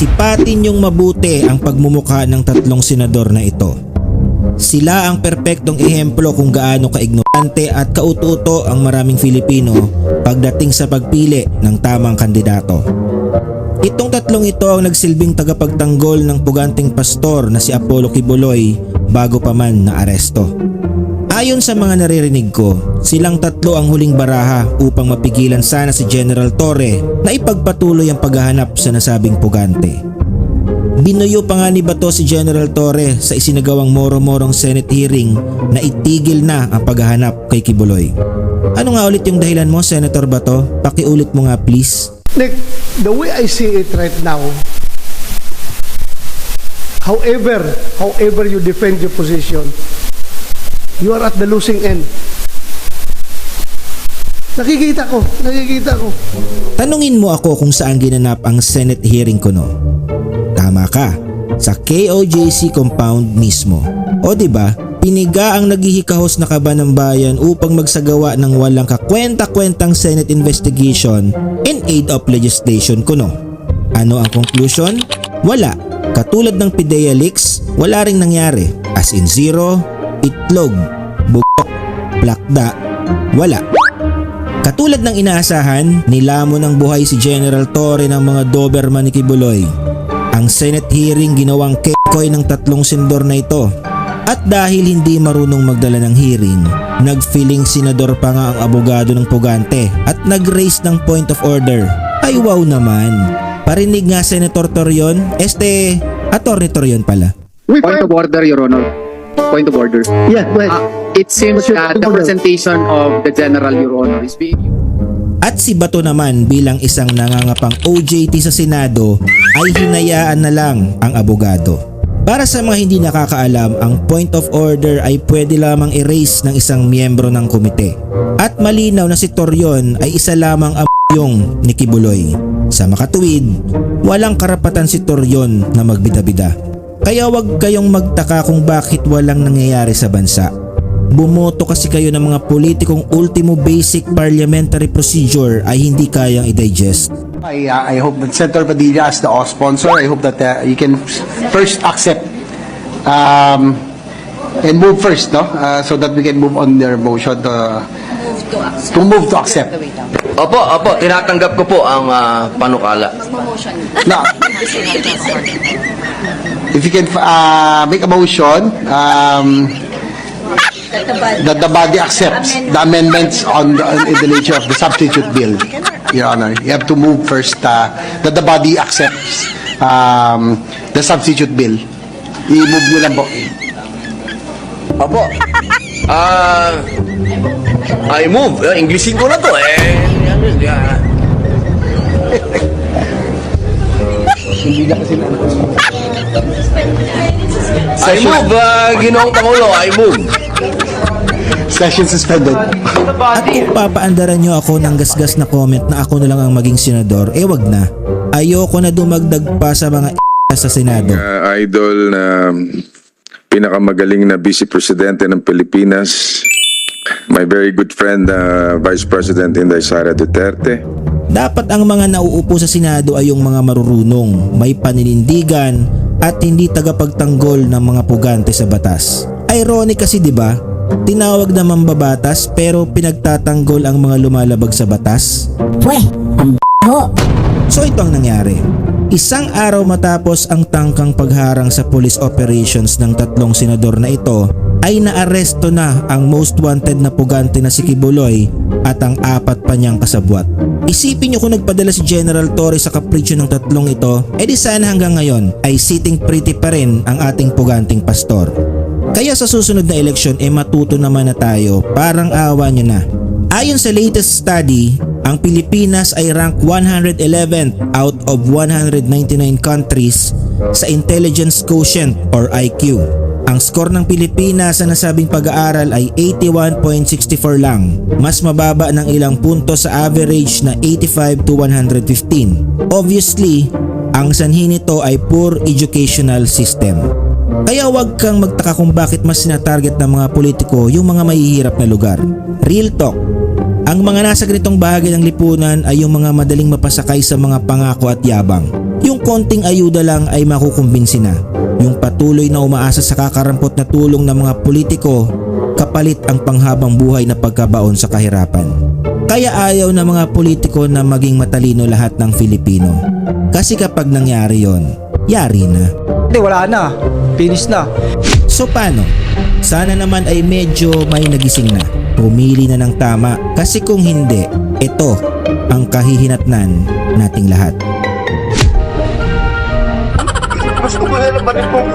Sipatin niyong mabuti ang pagmumukha ng tatlong senador na ito. Sila ang perpektong ehemplo kung gaano kaignorante at kaututo ang maraming Filipino pagdating sa pagpili ng tamang kandidato. Itong tatlong ito ang nagsilbing tagapagtanggol ng puganting pastor na si Apollo Quiboloy bago pa man na aresto. Ayon sa mga naririnig ko, silang tatlo ang huling baraha upang mapigilan sana si General Torre na ipagpatuloy ang paghahanap sa nasabing pugante. Binuyo pa nga ni Bato si General Torre sa isinagawang moro-morong Senate hearing na itigil na ang paghahanap kay Quiboloy. Ano nga ulit yung dahilan mo, Senator Bato? Pakiulit mo nga please. Nick, the way I see it right now, however you defend your position, you are at the losing end. Nakikita ko. Tanungin mo ako kung saan ginanap ang Senate hearing ko, no? Tama ka, sa KOJC compound mismo. O diba, piniga ang naghihikahos na kaba ng bayan upang magsagawa ng walang kakwenta-kwentang Senate investigation in aid of legislation ko, no? Ano ang conclusion? Wala. Katulad ng PIDEA leaks, wala ring nangyari. As in zero, itlog, bukok, plakda, wala. Katulad ng inaasahan, nilamon ng buhay si General Torre ng mga Doberman ni Quiboloy. Ang Senate hearing ginawang kekoy ng tatlong senador na ito. At dahil hindi marunong magdala ng hearing, nagfiling senador pa nga ang abogado ng pugante at nag-raise ng point of order. Ay wow naman. Parinig nga Senator Torion, Attorney Torion pala. Point of order, Your Honor. Point of order. Yeah, go ahead. It seems that the presentation of the General, Your Honor, is being used. At si Bato naman bilang isang nangangapang OJT sa Senado ay hinayaan na lang ang abogado. Para sa mga hindi nakakaalam, ang point of order ay pwede lamang erase ng isang miyembro ng komite. At malinaw na si Torion ay isa lamang yung ni Quiboloy. Sa makatuwid, walang karapatan si Torion na magbida-bida. Kaya wag kayong magtaka kung bakit walang nangyayari sa bansa. Bumoto kasi kayo ng mga politikong ultimo basic parliamentary procedure ay hindi kayang i-digest. I hope that Senator Padilla as the sponsor, I hope that you can first accept and move first, no? So that we can move on their motion to move to accept. Opo, tinatanggap ko po ang panukala. Now, if you can make a motion that the body accepts the amendments in the nature of the substitute bill, Your Honor. You have to move first that the body accepts the substitute bill. I-move nyo lang po. Opo. I move. Englishin ko na to Hindi na kasi I move, Ginoong Pangulo. I move. session suspended. At kung papaandaran nyo ako ng gasgas na comment na ako na lang ang maging senador, wag na. Ayoko na dumagdag pa sa mga sa Senado. Idol na pinakamagaling na Vice Presidente ng Pilipinas, my very good friend, Vice President Inday Sara Duterte. Dapat ang mga nauupo sa Senado ay yung mga marurunong, may paninindigan at hindi tagapagtanggol ng mga pugante sa batas. Ironic kasi 'di ba? Tinawag na mambabatas pero pinagtatanggol ang mga lumalabag sa batas. So ito ang nangyari. Isang araw matapos ang tangkang pagharang sa police operations ng tatlong senador na ito, ay naaresto na ang most wanted na pugante na si Quiboloy at ang apat pa niyang kasabwat. Isipin niyo kung nagpadala si General Torre sa kapritsyo ng tatlong ito, edi sana hanggang ngayon ay sitting pretty pa rin ang ating puganting pastor. Kaya sa susunod na eleksyon matuto naman na tayo, parang awa nyo na. Ayon sa latest study, ang Pilipinas ay rank 111th out of 199 countries sa Intelligence Quotient or IQ. Ang score ng Pilipinas sa nasabing pag-aaral ay 81.64 lang, mas mababa ng ilang punto sa average na 85 to 115. Obviously, ang sanhi nito ay poor educational system. Kaya wag kang magtaka kung bakit mas sinatarget ng mga politiko yung mga mahihirap na lugar. Real talk. Ang mga nasa ganitong bahagi ng lipunan ay yung mga madaling mapasakay sa mga pangako at yabang. Yung konting ayuda lang ay makukumbinsi na. Yung patuloy na umaasa sa kakarampot na tulong ng mga politiko kapalit ang panghabang buhay na pagkabaon sa kahirapan. Kaya ayaw ng mga politiko na maging matalino lahat ng Filipino. Kasi kapag nangyari yon, yari na. Hindi, wala na. Finish na. So paano? Sana naman ay medyo may nagising na. Pumili na ng tama kasi kung hindi, ito ang kahihinatnan nating lahat. Gusto ko na naman itong